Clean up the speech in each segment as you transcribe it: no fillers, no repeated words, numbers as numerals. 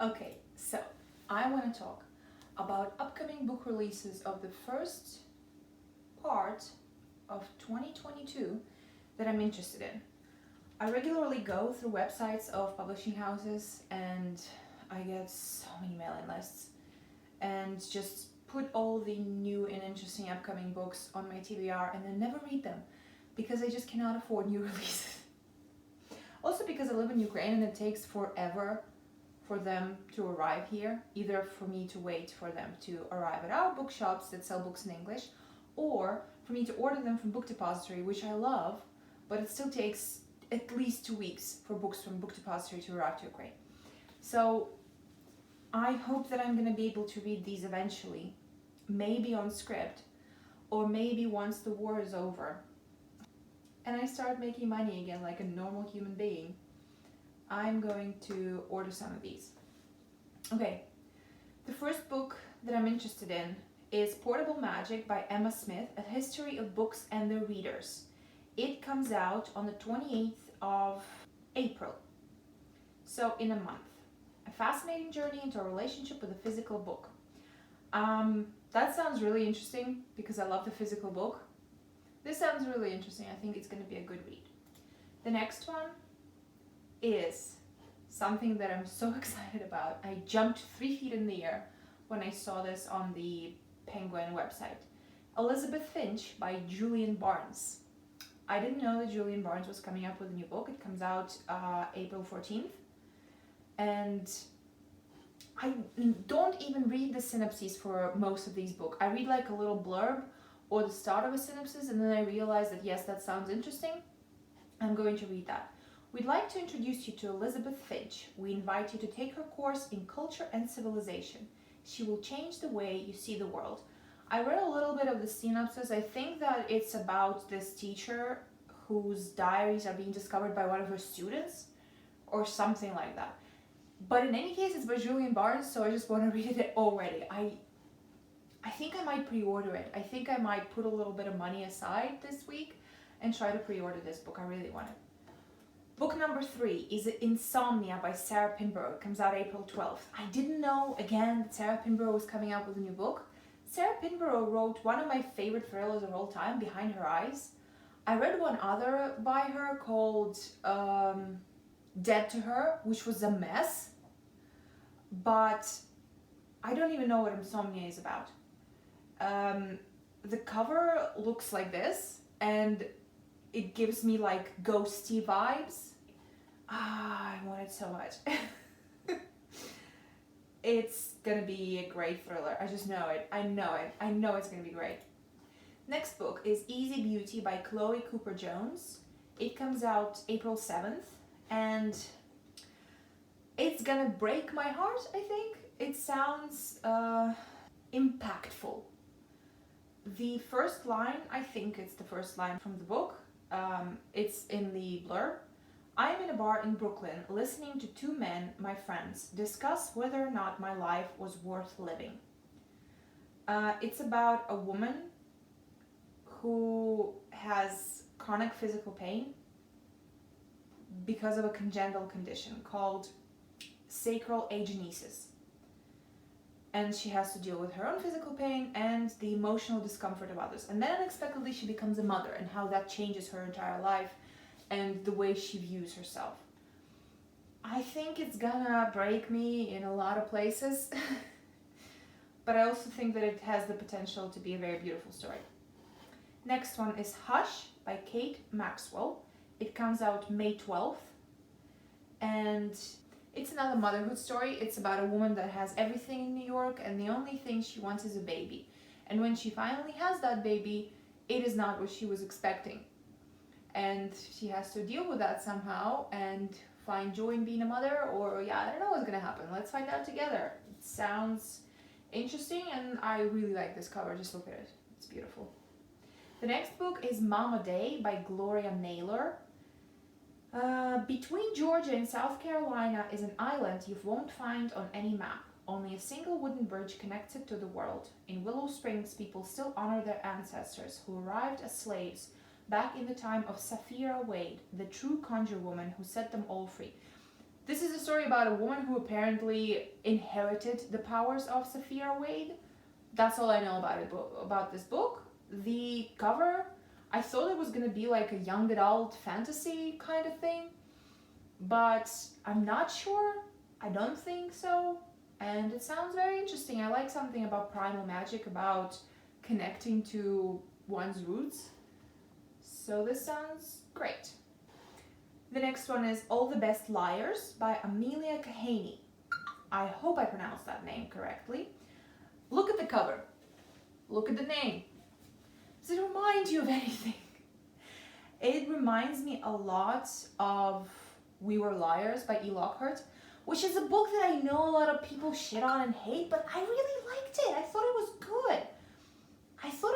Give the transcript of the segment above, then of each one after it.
Okay, so I want to talk about upcoming book releases of the first part of 2022 that I'm interested in. I regularly go through websites of publishing houses and I get so many mailing lists and just put all the new and interesting upcoming books on my TBR and then never read them because I just cannot afford new releases. Also because I live in Ukraine and it takes forever for them to arrive here, either for me to wait for them to arrive at our bookshops that sell books in English, or for me to order them from Book Depository, which I love, but it still takes at least 2 weeks for books from Book Depository to arrive to Ukraine. So I hope that I'm going to be able to read these eventually, maybe on script, or maybe once the war is over and I start making money again like a normal human being. I'm going to order some of these. Okay, the first book that I'm interested in is Portable Magic by Emma Smith, A History of Books and Their Readers. It comes out on the 28th of April, so in a month. A fascinating journey into a relationship with a physical book. That sounds really interesting because I love the physical book. This sounds really interesting. I think it's going to be a good read. The next one is something that I'm so excited about. I jumped 3 feet in the air when I saw this on the Penguin website. Elizabeth Finch by Julian Barnes. I didn't know that Julian Barnes was coming up with a new book. It comes out April 14th. And I don't even read the synopses for most of these books. I read like a little blurb or the start of a synopsis, and then I realize that yes, that sounds interesting. I'm going to read that. We'd like to introduce you to Elizabeth Finch. We invite you to take her course in Culture and Civilization. She will change the way you see the world. I read a little bit of the synopsis. I think that it's about this teacher whose diaries are being discovered by one of her students or something like that. But in any case, it's by Julian Barnes, so I just want to read it already. I think I might pre-order it. I think I might put a little bit of money aside this week and try to pre-order this book. I really want it. Book number 3 is Insomnia by Sarah Pinborough. It comes out April 12th. I didn't know, again, that Sarah Pinborough was coming out with a new book. Sarah Pinborough wrote one of my favorite thrillers of all time, Behind Her Eyes. I read one other by her called Dead to Her, which was a mess. But I don't even know what Insomnia is about. The cover looks like this, and it gives me like ghosty vibes. I want it so much. It's gonna be a great thriller. I just know it. I know it. I know it's gonna be great. Next book is Easy Beauty by Chloe Cooper Jones. It comes out April 7th, and it's gonna break my heart, I think. It sounds impactful. The first line, I think it's the first line from the book, it's in the blurb. I'm in a bar in Brooklyn listening to 2 men, my friends, discuss whether or not my life was worth living. It's about a woman who has chronic physical pain because of a congenital condition called sacral agenesis. And she has to deal with her own physical pain and the emotional discomfort of others. And then unexpectedly she becomes a mother, and how that changes her entire life and the way she views herself. I think it's gonna break me in a lot of places, but I also think that it has the potential to be a very beautiful story. Next one is Hush by Kate Maxwell. It comes out May 12th, and it's another motherhood story. It's about a woman that has everything in New York, and the only thing she wants is a baby. And when she finally has that baby, it is not what she was expecting. And she has to deal with that somehow and find joy in being a mother, or I don't know what's gonna happen. Let's find out together. It sounds interesting, and I really like this cover. Just look at it. It's beautiful. The next book is Mama Day by Gloria Naylor. Between Georgia and South Carolina is an island you won't find on any map. Only a single wooden bridge connects it to the world. In Willow Springs, people still honor their ancestors who arrived as slaves back in the time of Sapphira Wade, the true conjure woman who set them all free. This is a story about a woman who apparently inherited the powers of Saphira Wade. That's all I know about this book. The cover, I thought it was gonna be like a young adult fantasy kind of thing, but I'm not sure. I don't think so. And it sounds very interesting. I like something about primal magic, about connecting to one's roots. So this sounds great. The next one is All the Best Liars by Amelia Kahaney. I hope I pronounced that name correctly. Look at the cover. Look at the name. Does it remind you of anything? It reminds me a lot of We Were Liars by E. Lockhart, which is a book that I know a lot of people shit on and hate, but I really liked it. I thought it was good. I thought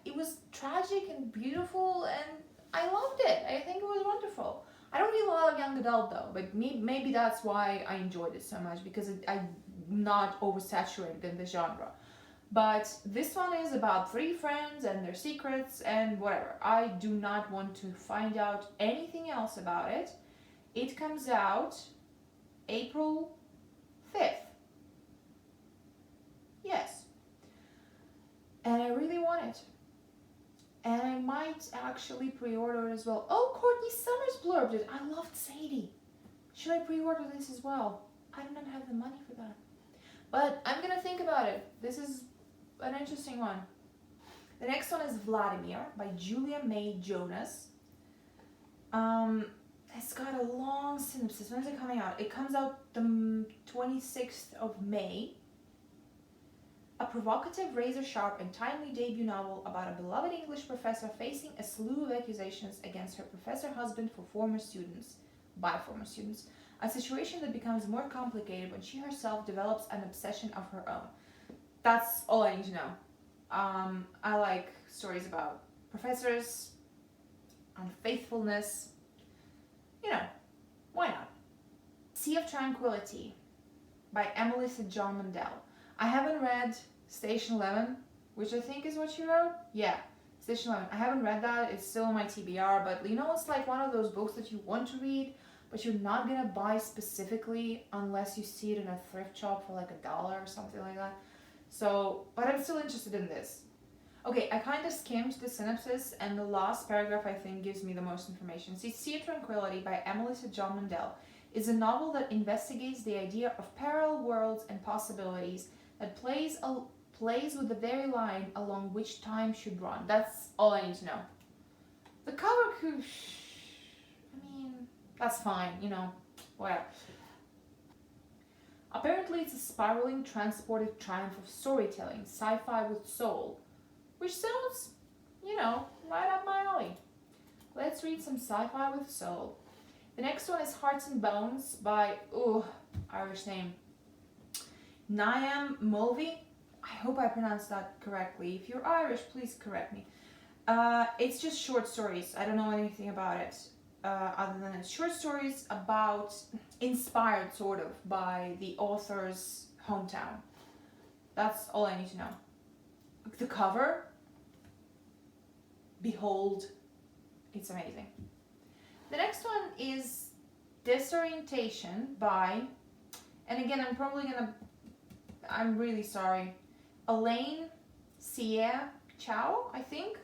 it was tragic and beautiful, and I loved it. I think it was wonderful. I don't read a lot of young adult though, but maybe that's why I enjoyed it so much, because I'm not oversaturated in the genre. But this one is about 3 friends and their secrets and whatever. I do not want to find out anything else about it. It comes out April 5th. Yes. And I really want it. And I might actually pre-order it as well. Oh, Courtney Summers blurbed it. I loved Sadie. Should I pre-order this as well? I do not have the money for that. But I'm going to think about it. This is an interesting one. The next one is Vladimir by Julia May Jonas. It's got a long synopsis. When is it coming out? It comes out the 26th of May. A provocative, razor-sharp, and timely debut novel about a beloved English professor facing a slew of accusations against her professor husband by former students. A situation that becomes more complicated when she herself develops an obsession of her own. That's all I need to know. I like stories about professors, unfaithfulness. Why not? Sea of Tranquility by Emily St. John Mandel. I haven't read Station 11, which I think is what she wrote. Yeah, Station 11. I haven't read that. It's still on my TBR, but it's like one of those books that you want to read, but you're not gonna buy specifically unless you see it in a thrift shop for like $1 or something like that. So, but I'm still interested in this. Okay, I kind of skimmed the synopsis, and the last paragraph I think gives me the most information. See, Sea of Tranquility by Emily St. John Mandel is a novel that investigates the idea of parallel worlds and possibilities, that plays with the very line along which time should run. That's all I need to know. The cover could... that's fine, whatever. Apparently it's a spiraling, transportive triumph of storytelling, sci-fi with soul, which sounds, right up my alley. Let's read some sci-fi with soul. The next one is Hearts and Bones by, Irish name, Niam Mulvey. I hope I pronounced that correctly. If you're Irish, please correct me. It's just short stories. I don't know anything about it. Other than it's short stories inspired sort of by the author's hometown. That's all I need to know. The cover, behold, it's amazing. The next one is Disorientation by, and again, I'm really sorry, Elaine Sia Chow, I think.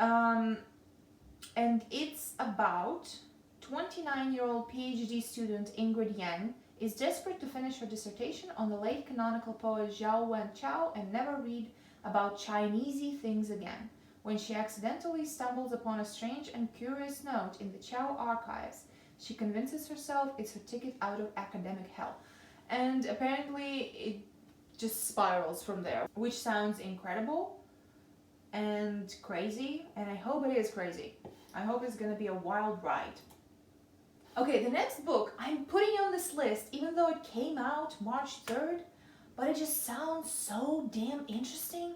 And it's about 29-year-old PhD student Ingrid Yang is desperate to finish her dissertation on the late canonical poet Zhao Wen Chao and never read about Chinesey things again, when she accidentally stumbles upon a strange and curious note in the Chao archives. She convinces herself it's her ticket out of academic hell. And apparently it just spirals from there, which sounds incredible and crazy, and I hope it is crazy. I hope it's gonna be a wild ride. Okay, the next book I'm putting on this list, even though it came out March 3rd, but it just sounds so damn interesting.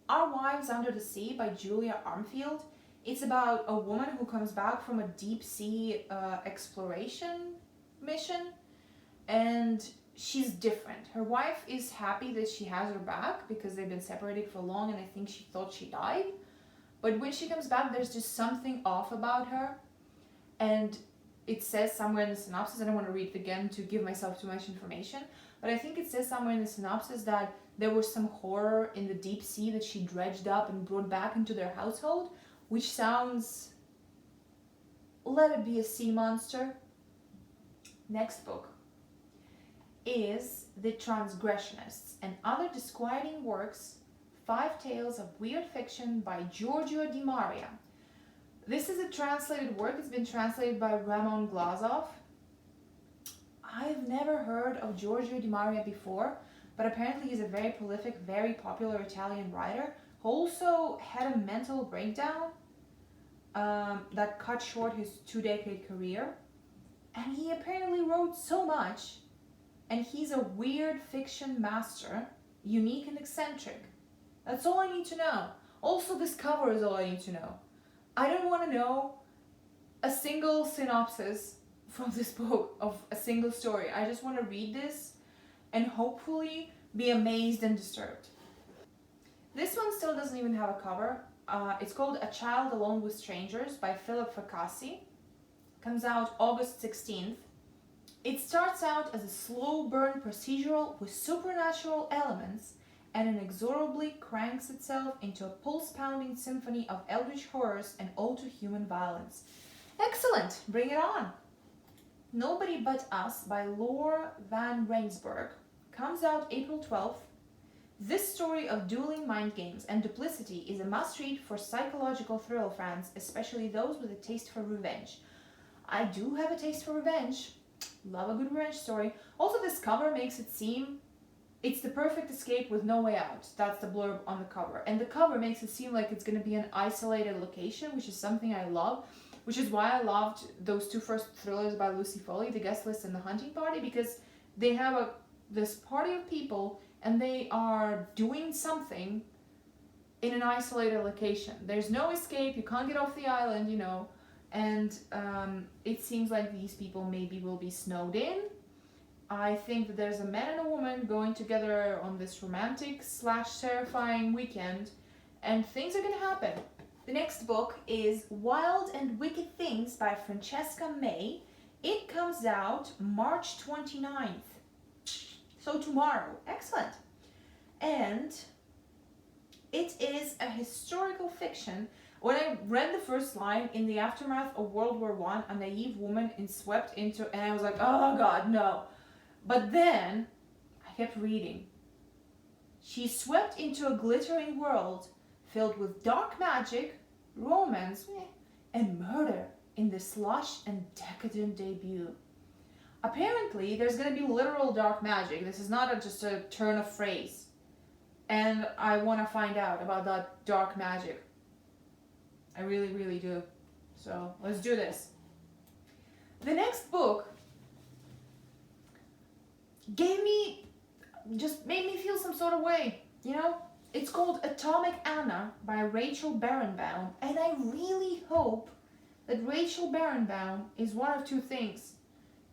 Our Wives Under the Sea by Julia Armfield. It's about a woman who comes back from a deep sea exploration mission, and she's different. Her wife is happy that she has her back because they've been separated for long, and I think she thought she died. But when she comes back, there's just something off about her. And it says somewhere in the synopsis, I don't want to read it again to give myself too much information, but I think it says somewhere in the synopsis that there was some horror in the deep sea that she dredged up and brought back into their household, which sounds, let it be a sea monster. Next book is The Transgressionists and Other Disquieting Works, 5 Tales of Weird Fiction by Giorgio Di Maria. This is a translated work. It's been translated by Ramon Glazov. I've never heard of Giorgio Di Maria before, but apparently he's a very prolific, very popular Italian writer who also had a mental breakdown that cut short his 2-decade career. And he apparently wrote so much, and he's a weird fiction master, unique and eccentric. That's all I need to know. Also, this cover is all I need to know. I don't want to know a single synopsis from this book of a single story. I just want to read this and hopefully be amazed and disturbed. This one still doesn't even have a cover. It's called A Child Alone with Strangers by Philip Fracassi. Comes out August 16th. It starts out as a slow burn procedural with supernatural elements and inexorably cranks itself into a pulse-pounding symphony of eldritch horrors and all-too-human violence. Excellent! Bring it on! Nobody But Us by Laura Van Rensburg comes out April 12th. This story of dueling mind games and duplicity is a must-read for psychological thrill fans, especially those with a taste for revenge. I do have a taste for revenge. Love a good revenge story. Also, this cover makes it seem it's the perfect escape with no way out. That's the blurb on the cover. And the cover makes it seem like it's going to be an isolated location, which is something I love, which is why I loved those 2 first thrillers by Lucy Foley, The Guest List and The Hunting Party, because they have this party of people and they are doing something in an isolated location. There's no escape. You can't get off the island, you know. And it seems like these people maybe will be snowed in. I think that there's a man and a woman going together on this romantic / terrifying weekend, and things are gonna happen. The next book is Wild and Wicked Things by Francesca May. It comes out March 29th. So tomorrow. Excellent. And it is a historical fiction. When I read the first line, in the aftermath of World War I, a naive woman is swept into, and I was like, oh God, no. But then I kept reading. She's swept into a glittering world filled with dark magic, romance, and murder in this lush and decadent debut. Apparently, there's going to be literal dark magic. This is not just a turn of phrase. And I want to find out about that dark magic. I really, really do. So let's do this. The next book made me feel some sort of way, you know? It's called Atomic Anna by Rachel Barenbaum, and I really hope that Rachel Barenbaum is one of 2 things.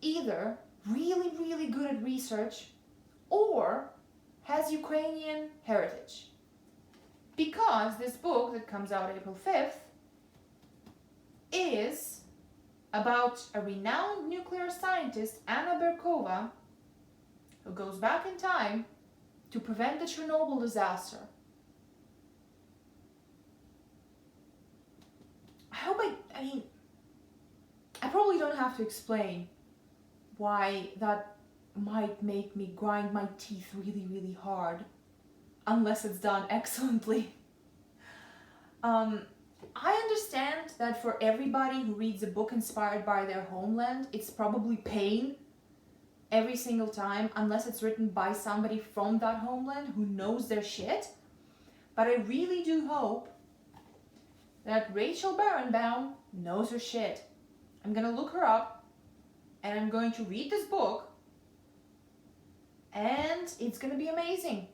Either really, really good at research, or has Ukrainian heritage. Because this book that comes out April 5th is about a renowned nuclear scientist, Anna Berkova, who goes back in time to prevent the Chernobyl disaster. I probably don't have to explain why that might make me grind my teeth really, really hard, unless it's done excellently. I understand that for everybody who reads a book inspired by their homeland, it's probably pain every single time, unless it's written by somebody from that homeland who knows their shit. But I really do hope that Rachel Barenbaum knows her shit. I'm gonna look her up, and I'm going to read this book, and it's gonna be amazing.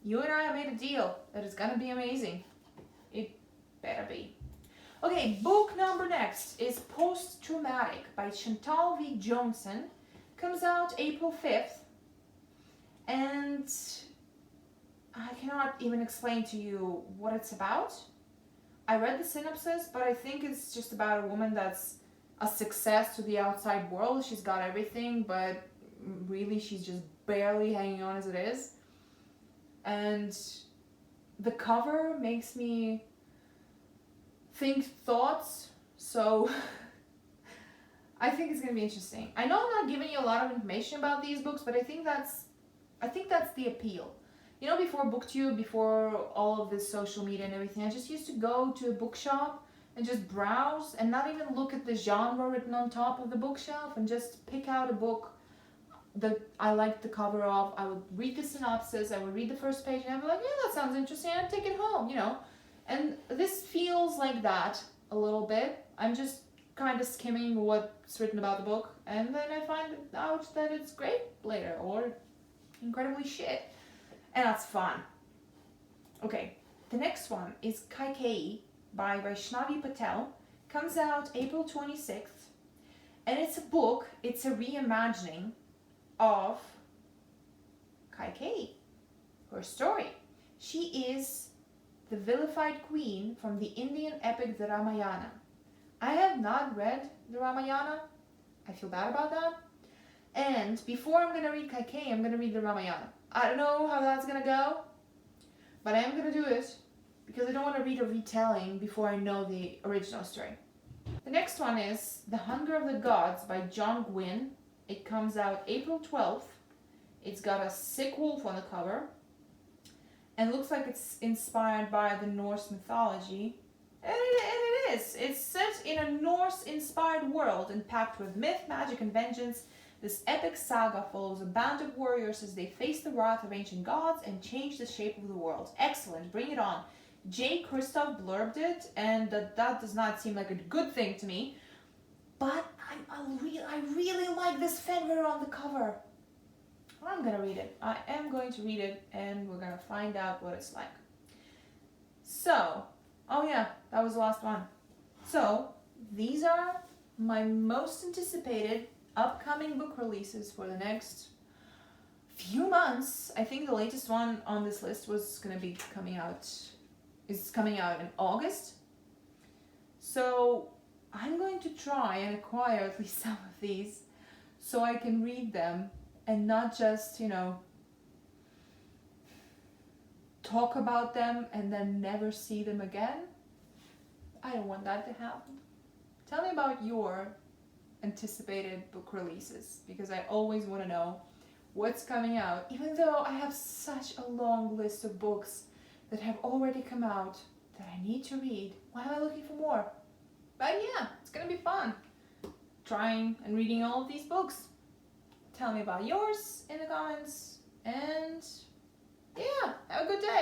You and I have made a deal that it's gonna be amazing. It better be. Okay, book number next is Post-Traumatic by Chantal V. Johnson. Comes out April 5th. And I cannot even explain to you what it's about. I read the synopsis, but I think it's just about a woman that's a success to the outside world. She's got everything, but really she's just barely hanging on as it is. And the cover makes me think thoughts, so I think it's gonna be interesting. I know I'm not giving you a lot of information about these books, but I think that's the appeal. You know, before BookTube, before all of this social media and everything, I just used to go to a bookshop and just browse and not even look at the genre written on top of the bookshelf and just pick out a book that I liked the cover of. I would read the synopsis, I would read the first page, and I'd be like, yeah, that sounds interesting, I'd take it home, you know. And this feels like that a little bit. I'm just kind of skimming what's written about the book, and then I find out that it's great later, or incredibly shit. And that's fun. Okay, the next one is Kaikei by Vaishnavi Patel. Comes out April 26th. And it's a book, it's a reimagining of Kaikei, her story. She is the vilified queen from the Indian epic the Ramayana. I have not read the Ramayana. I feel bad about that. And before I'm going to read Kaikei, I'm going to read the Ramayana. I don't know how that's going to go, but I am going to do it because I don't want to read a retelling before I know the original story. The next one is The Hunger of the Gods by John Gwynne. It comes out April 12th. It's got a sick wolf on the cover and looks like it's inspired by the Norse mythology. And it is. It's set in a Norse-inspired world and packed with myth, magic, and vengeance. This epic saga follows a band of warriors as they face the wrath of ancient gods and change the shape of the world. Excellent, bring it on. J. Christoph blurbed it, and that does not seem like a good thing to me. But I really like this Fenrir on the cover. I'm gonna read it. I am going to read it, and we're gonna find out what it's like. So, oh yeah, that was the last one. So, these are my most anticipated upcoming book releases for the next few months. I think the latest one on this list was going to be coming out in August. So I'm going to try and acquire at least some of these so I can read them and not just, you know, talk about them and then never see them again. I don't want that to happen. Tell me about your anticipated book releases, because I always want to know what's coming out, even though I have such a long list of books that have already come out that I need to read. Why am I looking for more? But yeah, it's gonna be fun trying and reading all of these books. Tell me about yours in the comments, and yeah, have a good day.